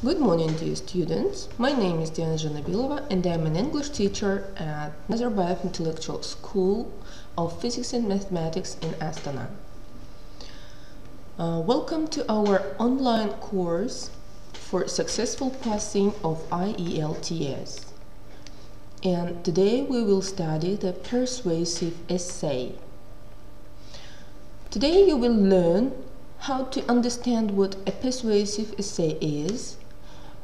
Good morning, dear students. My name is Жанабилова and I'm an English teacher at Nazarbayev Intellectual School of Physics and Mathematics in Astana. Welcome to our online course for successful passing of IELTS. And today we will study the persuasive essay. Today you will learn how to understand what a persuasive essay is.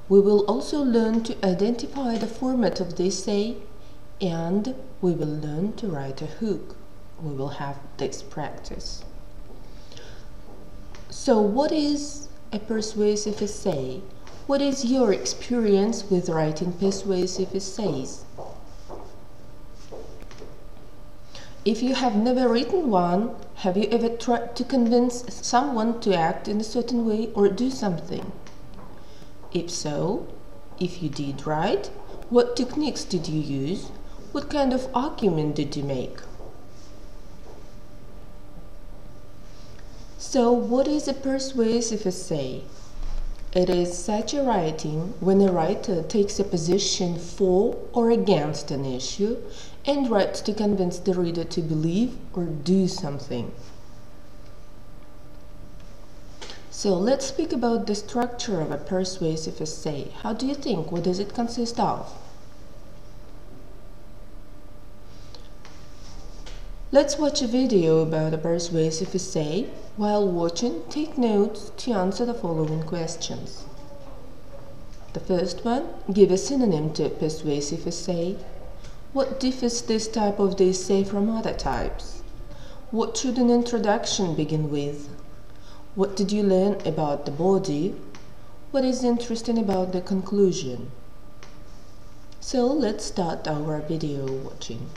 We will also learn to identify the format of the essay, and we will learn to write a hook. We will have this practice. So what is a persuasive essay? What is your experience with writing persuasive essays? If you have never written one, have you ever tried to convince someone to act in a certain way or do something? If so, if you did write, what techniques did you use? What kind of argument did you make? So, what is a persuasive essay? It is such a writing when a writer takes a position for or against an issue and writes to convince the reader to believe or do something. So let's speak about the structure of a persuasive essay. How do you think? What does it consist of? Let's watch a video about a persuasive essay. While watching, take notes to answer the following questions. The first one, give a synonym to a persuasive essay. What differs this type of the essay from other types? What should an introduction begin with? What did you learn about the body? What is interesting about the conclusion? So let's start our video watching.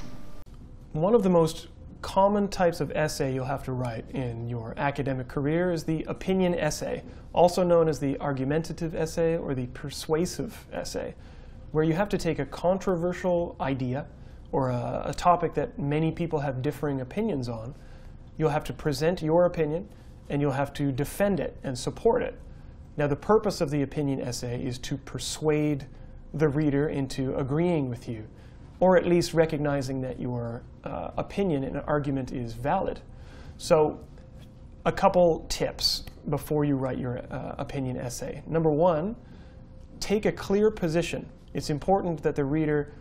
One of the most common types of essay you'll have to write in your academic career is the opinion essay, also known as the argumentative essay or the persuasive essay, where you have to take a controversial idea or a topic that many people have differing opinions on. You'll have to present your opinion and you'll have to defend it and support it. Now, the purpose of the opinion essay is to persuade the reader into agreeing with you, or at least recognizing that your opinion and argument is valid. So, a couple tips before you write your opinion essay. Number one, take a clear position. It's important that the reader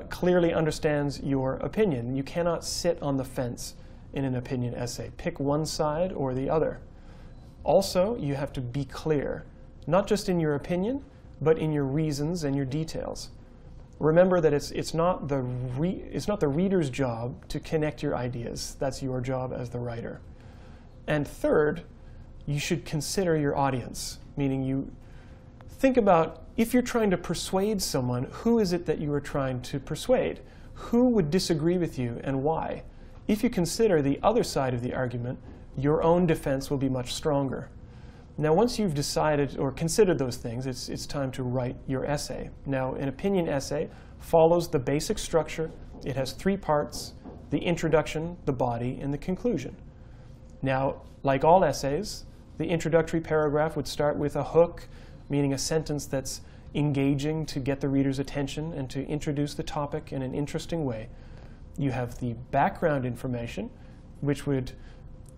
clearly understands your opinion. You cannot sit on the fence in an opinion essay. Pick one side or the other. Also, you have to be clear, not just in your opinion, but in your reasons and your details. Remember that it's not the reader's job to connect your ideas. That's your job as the writer. And third, you should consider your audience, meaning you think about, if you're trying to persuade someone, who is it that you are trying to persuade? Who would disagree with you and why? If you consider the other side of the argument, your own defense will be much stronger. Now, once you've decided or considered those things, it's time to write your essay. Now, an opinion essay follows the basic structure. It has three parts: the introduction, the body, and the conclusion. Now, like all essays, the introductory paragraph would start with a hook, meaning a sentence that's engaging to get the reader's attention and to introduce the topic in an interesting way. You have the background information, which would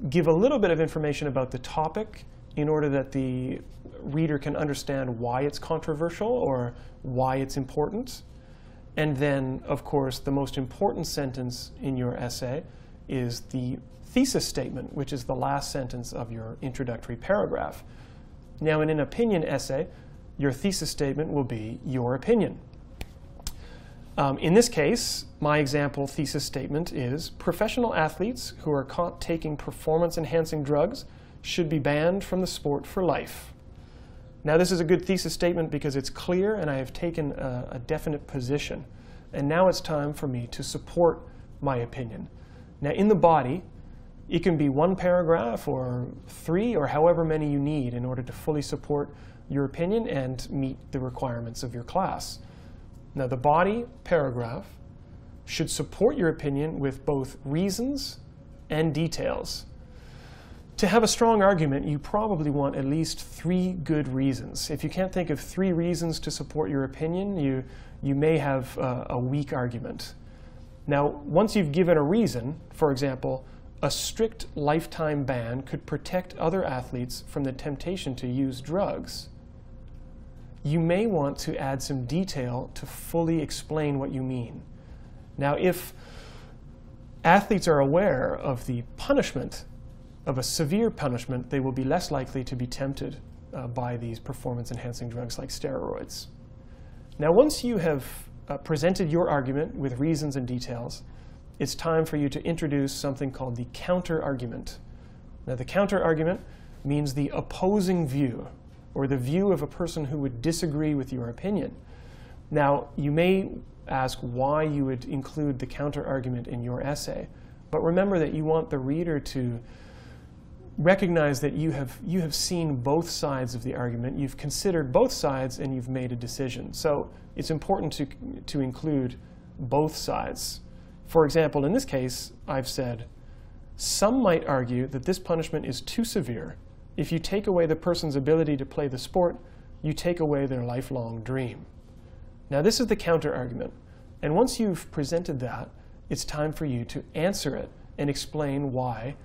give a little bit of information about the topic in order that the reader can understand why it's controversial or why it's important. And then, of course, the most important sentence in your essay is the thesis statement, which is the last sentence of your introductory paragraph. Now, in an opinion essay, your thesis statement will be your opinion. In this case, my example thesis statement is, professional athletes who are caught taking performance-enhancing drugs should be banned from the sport for life. Now, this is a good thesis statement because it's clear and I have taken a definite position. And now it's time for me to support my opinion. Now, in the body, it can be one paragraph or three or however many you need in order to fully support your opinion and meet the requirements of your class. Now, the body paragraph should support your opinion with both reasons and details. To have a strong argument, you probably want at least 3 good reasons. If you can't think of 3 reasons to support your opinion, you may have a weak argument. Now, once you've given a reason, for example, a strict lifetime ban could protect other athletes from the temptation to use drugs. You may want to add some detail to fully explain what you mean. Now, if athletes are aware of the punishment, of a severe punishment, they will be less likely to be tempted by these performance-enhancing drugs like steroids. Now, once you have presented your argument with reasons and details, it's time for you to introduce something called the counter-argument. Now, the counter-argument means the opposing view, or the view of a person who would disagree with your opinion. Now, you may ask why you would include the counter-argument in your essay, but remember that you want the reader to recognize that you have seen both sides of the argument, you've considered both sides, and you've made a decision. So it's important to include both sides. For example, in this case, I've said, some might argue that this punishment is too severe. If you take away the person's ability to play the sport, you take away their lifelong dream. Now, this is the counter-argument. And once you've presented that, it's time for you to answer it and explain why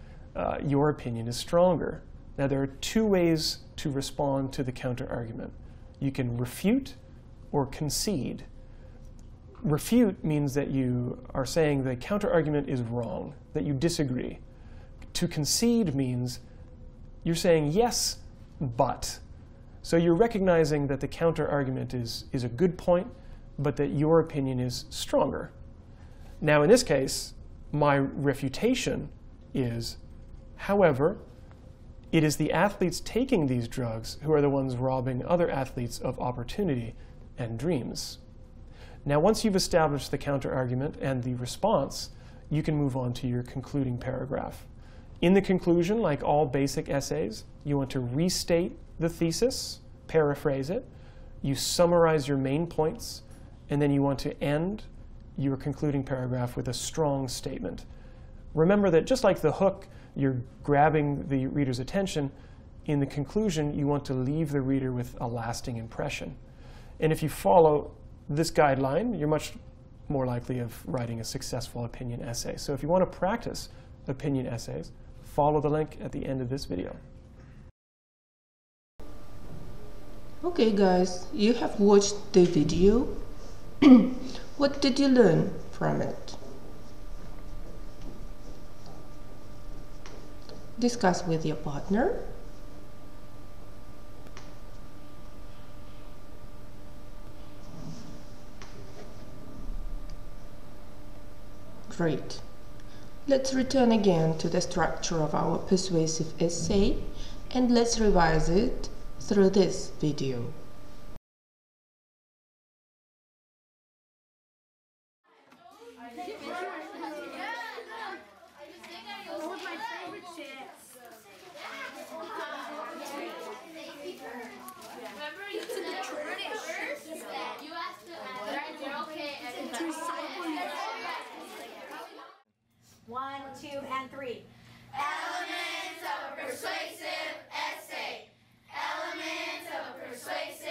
your opinion is stronger. Now, there are 2 ways to respond to the counter-argument. You can refute or concede. Refute means that you are saying the counter-argument is wrong, that you disagree. To concede means you're saying yes, but. So you're recognizing that the counter-argument is a good point, but that your opinion is stronger. Now, in this case, my refutation is, however, it is the athletes taking these drugs who are the ones robbing other athletes of opportunity and dreams. Now, once you've established the counter-argument and the response, you can move on to your concluding paragraph. In the conclusion, like all basic essays, you want to restate the thesis, paraphrase it, you summarize your main points, and then you want to end your concluding paragraph with a strong statement. Remember that just like the hook, you're grabbing the reader's attention, in the conclusion, you want to leave the reader with a lasting impression. And if you follow this guideline, you're much more likely of writing a successful opinion essay. So if you want to practice opinion essays, follow the link at the end of this video. Okay guys, you have watched the video. What did you learn from it? Discuss with your partner. Great. Let's return again to the structure of our persuasive essay and let's revise it through this video. One, 2, and 3. Elements of a persuasive essay. Elements of a persuasive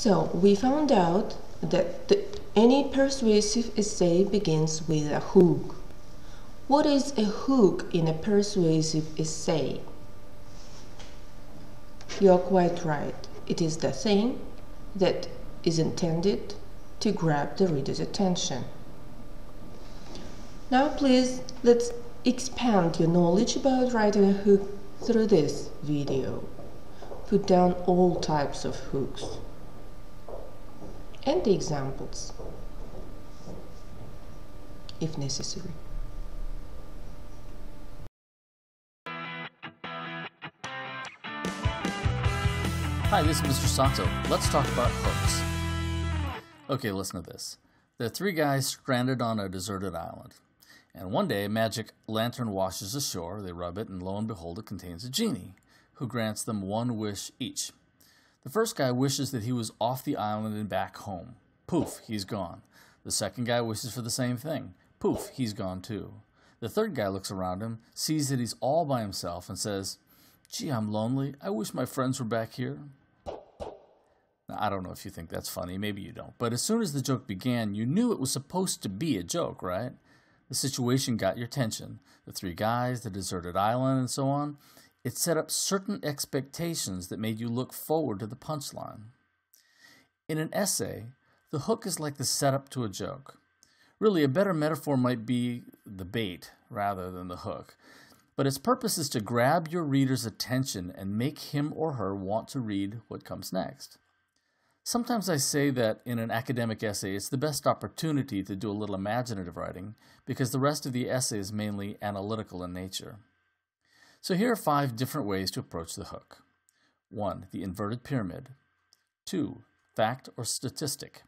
So we found out that any persuasive essay begins with a hook. What is a hook in a persuasive essay? You are quite right. It is the thing that is intended to grab the reader's attention. Now please, let's expand your knowledge about writing a hook through this video. Put down all types of hooks and the examples, if necessary. Hi, this is Mr. Sato. Let's talk about hooks. Okay, listen to this. There are three guys stranded on a deserted island. And one day, a magic lantern washes ashore, they rub it, and lo and behold, it contains a genie, who grants them one wish each. The first guy wishes that he was off the island and back home. Poof, he's gone. The second guy wishes for the same thing. Poof, he's gone too. The third guy looks around him, sees that he's all by himself, and says, "Gee, I'm lonely. I wish my friends were back here." Now, I don't know if you think that's funny. Maybe you don't. But as soon as the joke began, you knew it was supposed to be a joke, right? The situation got your attention. The three guys, the deserted island, and so on. It set up certain expectations that made you look forward to the punchline. In an essay, the hook is like the setup to a joke. Really, a better metaphor might be the bait rather than the hook. But its purpose is to grab your reader's attention and make him or her want to read what comes next. Sometimes I say that in an academic essay, it's the best opportunity to do a little imaginative writing because the rest of the essay is mainly analytical in nature. So here are 5 different ways to approach the hook. 1. The inverted pyramid. 2. Fact or statistic.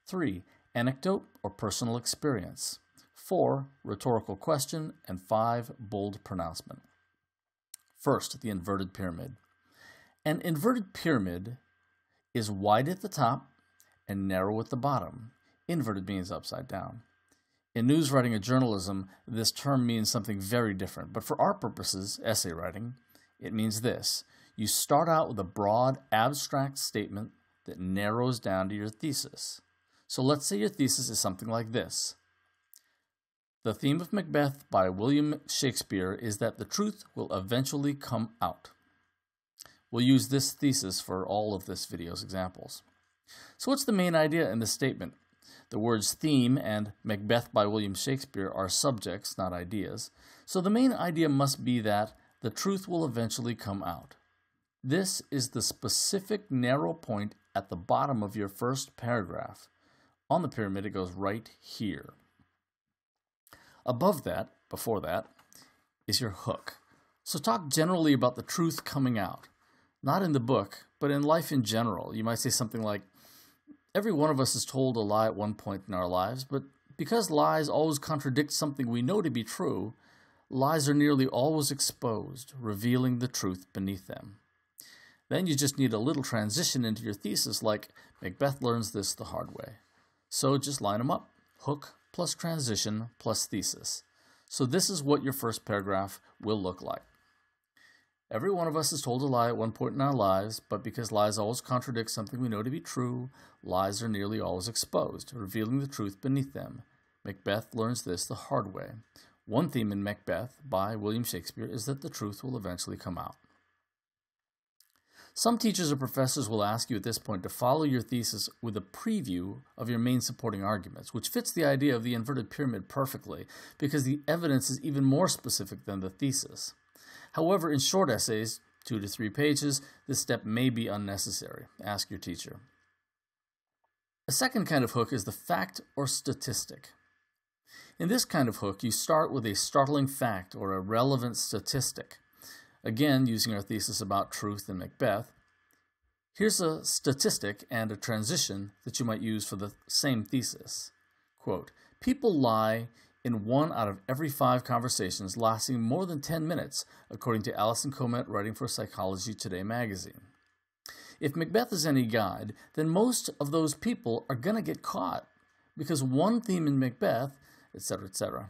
3. Anecdote or personal experience. 4. Rhetorical question. And 5. Bold pronouncement. First, the inverted pyramid. An inverted pyramid is wide at the top and narrow at the bottom. Inverted means upside down. In news writing or journalism, this term means something very different. But for our purposes, essay writing, it means this. You start out with a broad, abstract statement that narrows down to your thesis. So let's say your thesis is something like this. The theme of Macbeth by William Shakespeare is that the truth will eventually come out. We'll use this thesis for all of this video's examples. So what's the main idea in this statement? The words theme and Macbeth by William Shakespeare are subjects, not ideas. So the main idea must be that the truth will eventually come out. This is the specific narrow point at the bottom of your first paragraph. On the pyramid, it goes right here. Above that, before that, is your hook. So talk generally about the truth coming out. Not in the book, but in life in general. You might say something like, every one of us is told a lie at one point in our lives, but because lies always contradict something we know to be true, lies are nearly always exposed, revealing the truth beneath them. Then you just need a little transition into your thesis like, Macbeth learns this the hard way. So just line them up. Hook plus transition plus thesis. So this is what your first paragraph will look like. Every one of us is told a lie at one point in our lives, but because lies always contradict something we know to be true, lies are nearly always exposed, revealing the truth beneath them. Macbeth learns this the hard way. One theme in Macbeth by William Shakespeare is that the truth will eventually come out. Some teachers or professors will ask you at this point to follow your thesis with a preview of your main supporting arguments, which fits the idea of the inverted pyramid perfectly because the evidence is even more specific than the thesis. However, in short essays, 2 to 3 pages, this step may be unnecessary. Ask your teacher. A second kind of hook is the fact or statistic. In this kind of hook, you start with a startling fact or a relevant statistic. Again, using our thesis about truth in Macbeth, here's a statistic and a transition that you might use for the same thesis. Quote, people lie in 1 out of every 5 conversations lasting more than 10 minutes, according to Alison Comet writing for Psychology Today magazine. If Macbeth is any guide, then most of those people are going to get caught, because one theme in Macbeth, etc., etc.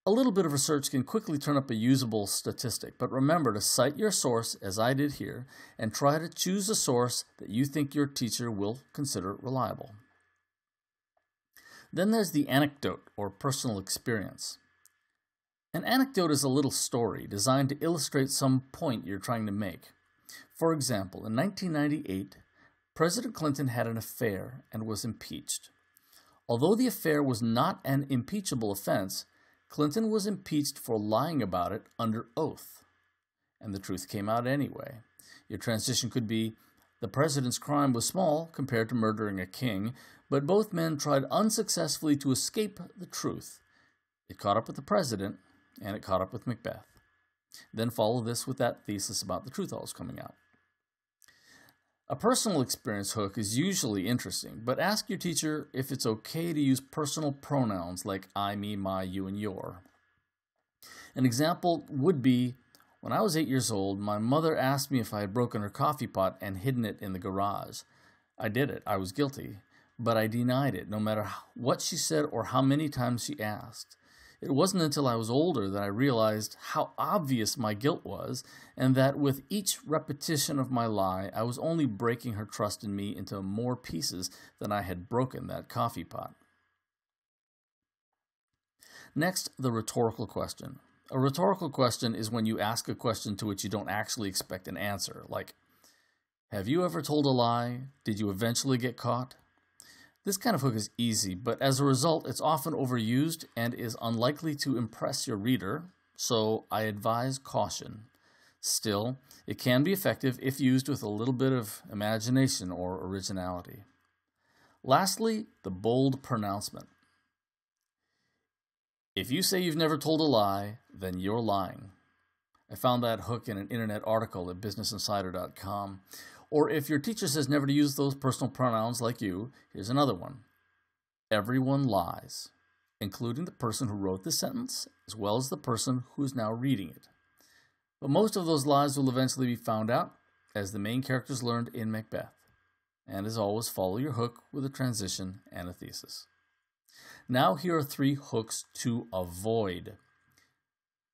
A little bit of research can quickly turn up a usable statistic, but remember to cite your source, as I did here, and try to choose a source that you think your teacher will consider reliable. Then there's the anecdote, or personal experience. An anecdote is a little story designed to illustrate some point you're trying to make. For example, in 1998, President Clinton had an affair and was impeached. Although the affair was not an impeachable offense, Clinton was impeached for lying about it under oath. And the truth came out anyway. Your transition could be, the president's crime was small compared to murdering a king, but both men tried unsuccessfully to escape the truth. It caught up with the president, and it caught up with Macbeth. Then follow this with that thesis about the truth always coming out. A personal experience hook is usually interesting, but ask your teacher if it's okay to use personal pronouns like I, me, my, you, and your. An example would be, when I was 8 years old, my mother asked me if I had broken her coffee pot and hidden it in the garage. I did it. I was guilty. But I denied it, no matter what she said or how many times she asked. It wasn't until I was older that I realized how obvious my guilt was, and that with each repetition of my lie, I was only breaking her trust in me into more pieces than I had broken that coffee pot. Next, the rhetorical question. A rhetorical question is when you ask a question to which you don't actually expect an answer, like, have you ever told a lie? Did you eventually get caught? This kind of hook is easy, but as a result, it's often overused and is unlikely to impress your reader, so I advise caution. Still, it can be effective if used with a little bit of imagination or originality. Lastly, the bold pronouncement. If you say you've never told a lie, then you're lying. I found that hook in an internet article at businessinsider.com. Or if your teacher says never to use those personal pronouns like you, here's another one. Everyone lies, including the person who wrote the sentence, as well as the person who is now reading it. But most of those lies will eventually be found out, as the main characters learned in Macbeth. And as always, follow your hook with a transition and a thesis. Now here are 3 hooks to avoid.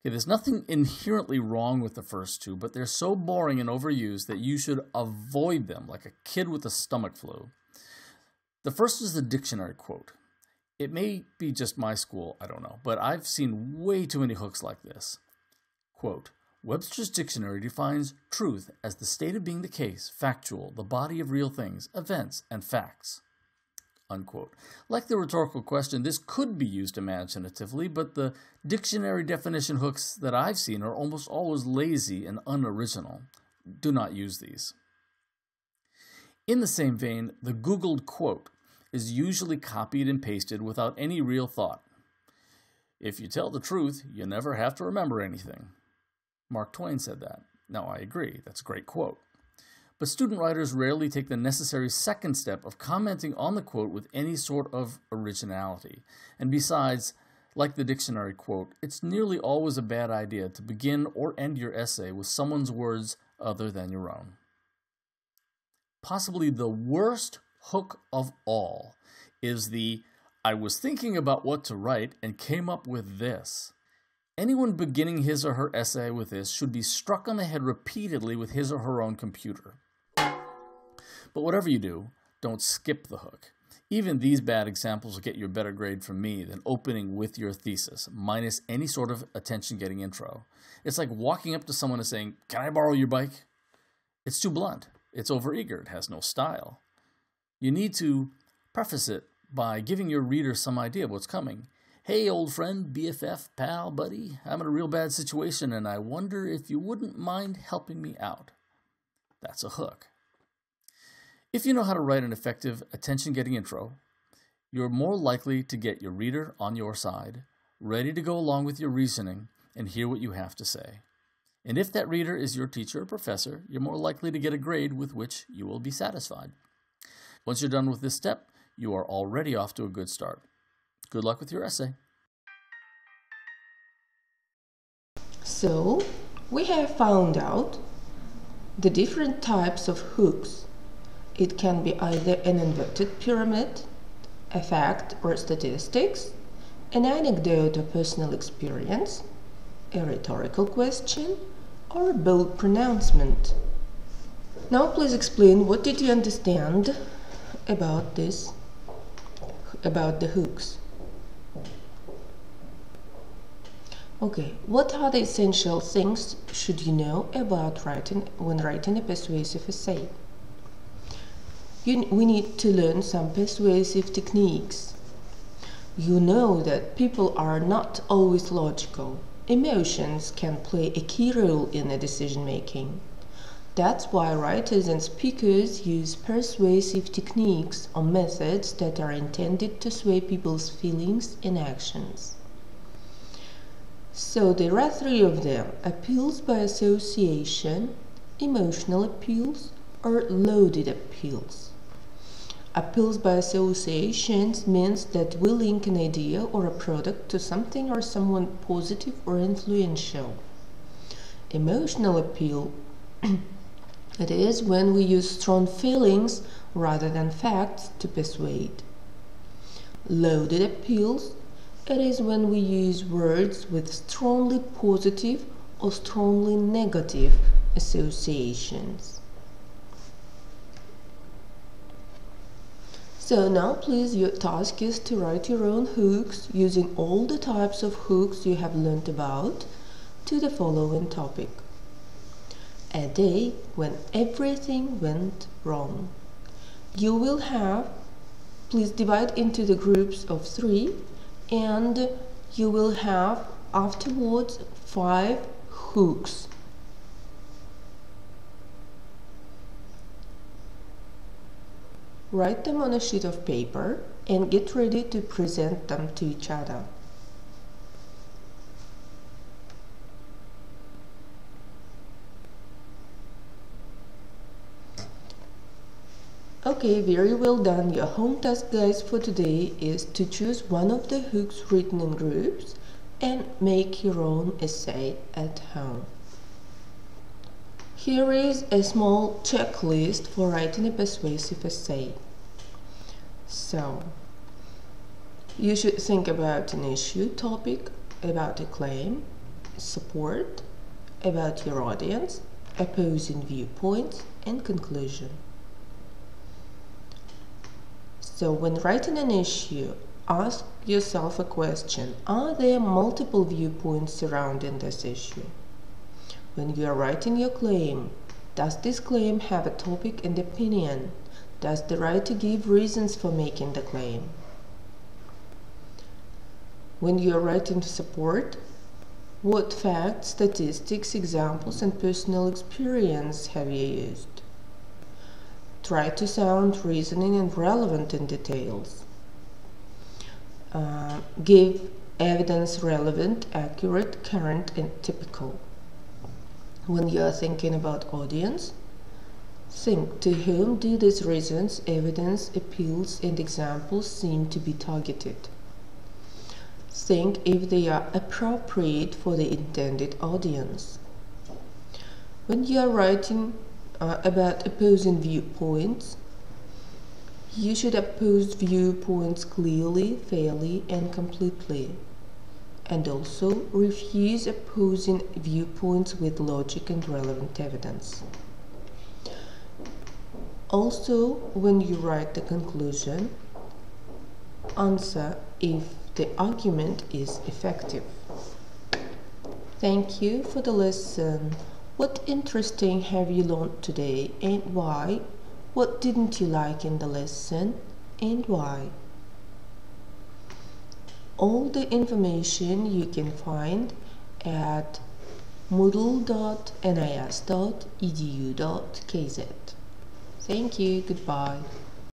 Okay, there's nothing inherently wrong with the first 2, but they're so boring and overused that you should avoid them like a kid with a stomach flu. The first is the dictionary quote. It may be just my school, I don't know, but I've seen way too many hooks like this. Quote, Webster's dictionary defines truth as the state of being the case, factual, the body of real things, events, and facts. Unquote. Like the rhetorical question, this could be used imaginatively, but the dictionary definition hooks that I've seen are almost always lazy and unoriginal. Do not use these. In the same vein, the Googled quote is usually copied and pasted without any real thought. If you tell the truth, you never have to remember anything. Mark Twain said that. Now, I agree. That's a great quote. But student writers rarely take the necessary second step of commenting on the quote with any sort of originality. And besides, like the dictionary quote, it's nearly always a bad idea to begin or end your essay with someone's words other than your own. Possibly the worst hook of all is the, I was thinking about what to write and came up with this. Anyone beginning his or her essay with this should be struck on the head repeatedly with his or her own computer. But whatever you do, don't skip the hook. Even these bad examples will get you a better grade from me than opening with your thesis, minus any sort of attention-getting intro. It's like walking up to someone and saying, can I borrow your bike? It's too blunt. It's overeager. It has no style. You need to preface it by giving your reader some idea of what's coming. Hey, old friend, BFF, pal, buddy, I'm in a real bad situation and I wonder if you wouldn't mind helping me out. That's a hook. If you know how to write an effective, attention-getting intro, you're more likely to get your reader on your side, ready to go along with your reasoning and hear what you have to say. And if that reader is your teacher or professor, you're more likely to get a grade with which you will be satisfied. Once you're done with this step, you are already off to a good start. Good luck with your essay. So, we have found out the different types of hooks. It can be either an inverted pyramid, a fact or statistics, an anecdote or personal experience, a rhetorical question, or a bold pronouncement. Now please explain what did you understand about the hooks. Okay, what are the essential things should you know about when writing a persuasive essay? We need to learn some persuasive techniques. You know that people are not always logical. Emotions can play a key role in the decision making. That's why writers and speakers use persuasive techniques or methods that are intended to sway people's feelings and actions. So there are three of them: appeals by association, emotional appeals, or loaded appeals. Appeals by associations means that we link an idea or a product to something or someone positive or influential. Emotional appeal it is when we use strong feelings rather than facts to persuade. Loaded appeals it is when we use words with strongly positive or strongly negative associations. So now please, your task is to write your own hooks using all the types of hooks you have learned about to the following topic. A day when everything went wrong. You will have, please divide into the groups of 3, and you will have afterwards 5 hooks. Write them on a sheet of paper and get ready to present them to each other. Okay, very well done. Your home task, guys, for today is to choose one of the hooks written in groups and make your own essay at home. Here is a small checklist for writing a persuasive essay. So, you should think about an issue, topic, about a claim, support, about your audience, opposing viewpoints, and conclusion. So when writing an issue, ask yourself a question: are there multiple viewpoints surrounding this issue? When you are writing your claim, does this claim have a topic and opinion? Does the writer give reasons for making the claim? When you are writing support, what facts, statistics, examples, and personal experience have you used? Try to sound reasoning and relevant in details. Give evidence relevant, accurate, current, and typical. When you are thinking about audience, think to whom do these reasons, evidence, appeals, and examples seem to be targeted. Think if they are appropriate for the intended audience. When you are writing about opposing viewpoints, you should oppose viewpoints clearly, fairly, and completely, and also refuse opposing viewpoints with logic and relevant evidence. Also, when you write the conclusion, answer if the argument is effective. Thank you for the lesson. What interesting have you learned today and why? What didn't you like in the lesson and why? All the information you can find at moodle.nis.edu.kz. Thank you. Goodbye.